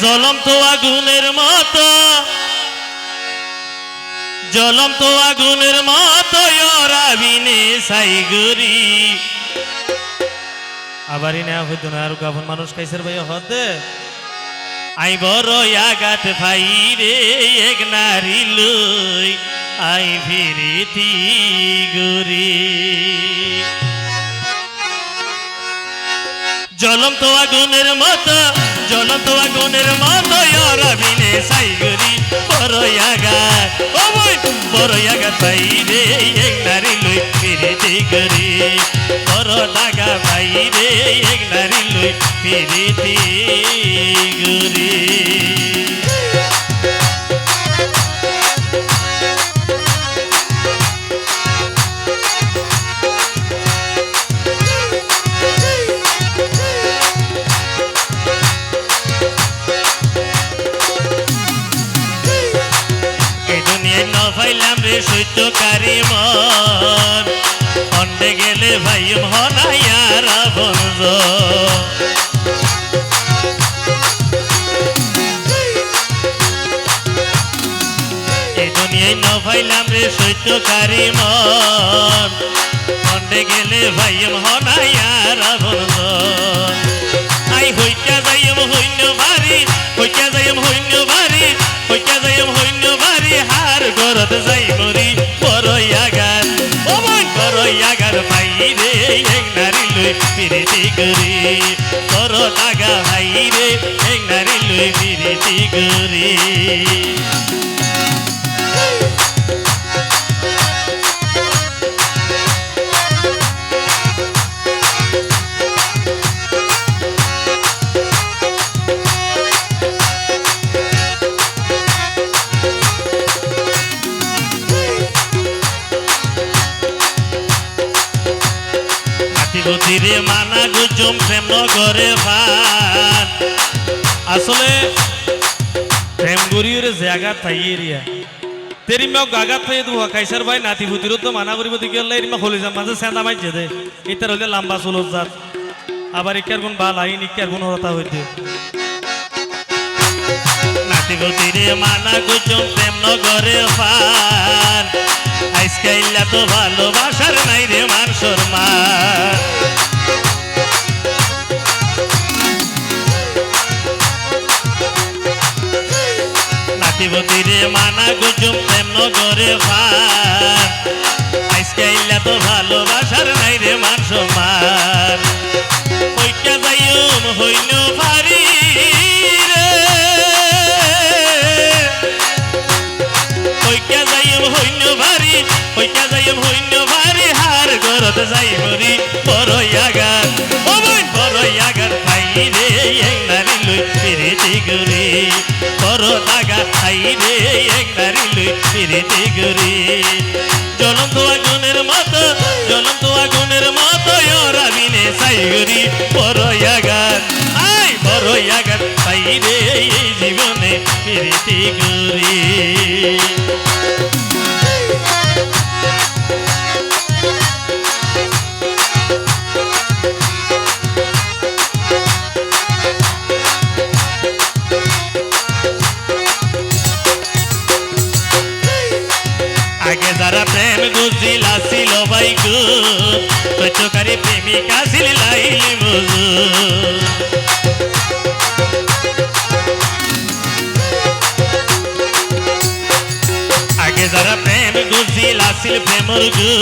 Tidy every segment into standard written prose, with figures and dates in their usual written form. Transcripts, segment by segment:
জ্বলন্ত আগুনের মতো জ্বলন্ত আগুনের মতো রাবিনে সাইগুরি আবারই না হইতো না আর গাভন মানুষ খাইছের ভাই হতে আই বড় আঘাত ভাই রে এক নারী লই আই ফিরিতি গুরি জ্বলন্ত আগুনের মতো রাবিনে সাইগুরি বড় আঘাত বড় আঘাত ভাই রে এক নারী লই ফিরিতি গুরি বড় দাগা ভাই রে এক নারী লই ফিরিতি গুরি পাইলাম রে সৈত্যকারী মন অন্ডে গেলে ভাই হনাইয়ার বন্ধ এই দুনিয়ায় ন পাইলাম রে সৈত্যকারী মন অন্ডে গেলে ভাই হনাইয়ার বন্ধ আই হইটা যাইম হইন্য ভারি হইটা যাইম হইন্য ভারি হইটা যাইম হইন্য ভারি হার গরত যাই মরি বড় আগার বড় আগার ভাই রে এক নারী লই পিরিতি করি বড় দাগা ভাই রে এক নারী লই পিরিতি করি গতিরে মানা গুজম প্রেম নগরে ভান আসলে প্রেম গরিয়রে জায়গা থাই এরিয়া তেরি মেও গাগা থাই দুয়া কাইসার ভাই নাতি ভুতিরত তো মানা করিব দিকে আল্লাহ এরিমা হলি যাম মাঝে সেন্দা মাই জেদে ইতার হইলে লম্বা চুলত জাত আবার ইকার গুণ বাল আইন ইকার গুণ হতা হইতে নাতি গতিরে মানা গুজম প্রেম নগরে ভান আজকাইলা তো ভালোবাসার নাই রে মান সম্মান নাতিবতীরে মানা গুজুম প্রেম নগরে ভান আজকাইলা তো ভালোবাসার নাই রে মান সম্মান হইটা যাইম হইন ভারি রে হইটা যাইম হইন ভারি হইটা যাইম হইন ভারি হার গরত যাই মরি বড় আগার বড় আগার ভাই রে এক নারী লই পিরিতি গুরি বড় দাগা ভাই রে এক নারী লই পিরিতি গুরি জ্বলন্ত আগুনের মতো রাবিনে সাইগুরি বড় আগার বড় আগার ভাই রে এই জীবনে পিরিতি গুরি আগে যারা প্রেম গুজিল আসিল ভাই গো সত্যকারী প্রেমিকা ছিল লাইলি মজু আগে যারা প্রেম গুজিল আসিল প্রেমর গো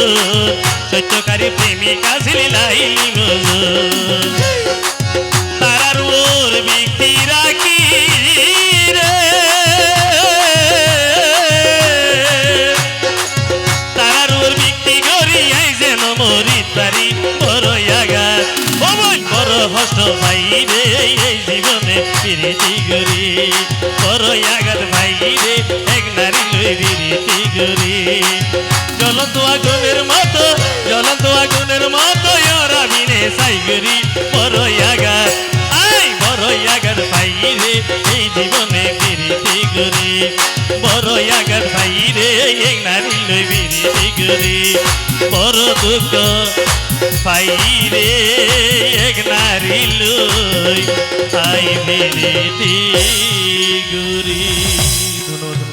সত্যকারী প্রেমিকা ছিল লাইলি মজু তারার ওর ব্যক্তি রাখি রে হস্ত ভাই রে এই জীবনে পিরিতি গুরি বড় আঘাত ভাই রে এক নারী লই পিরিতি গুরি জ্বলন্ত আগুনের মতো রাবিনে সাইগুরি বড় আঘাত ভাই রে এই জীবনে পিরিতি গুরি বড় আঘাত ভাই রে এক নারী লই পিরিতি গুরি বড় দুঃখ পাই রে এক নারী লই আই মেরে গুরি। ধন্যবাদ।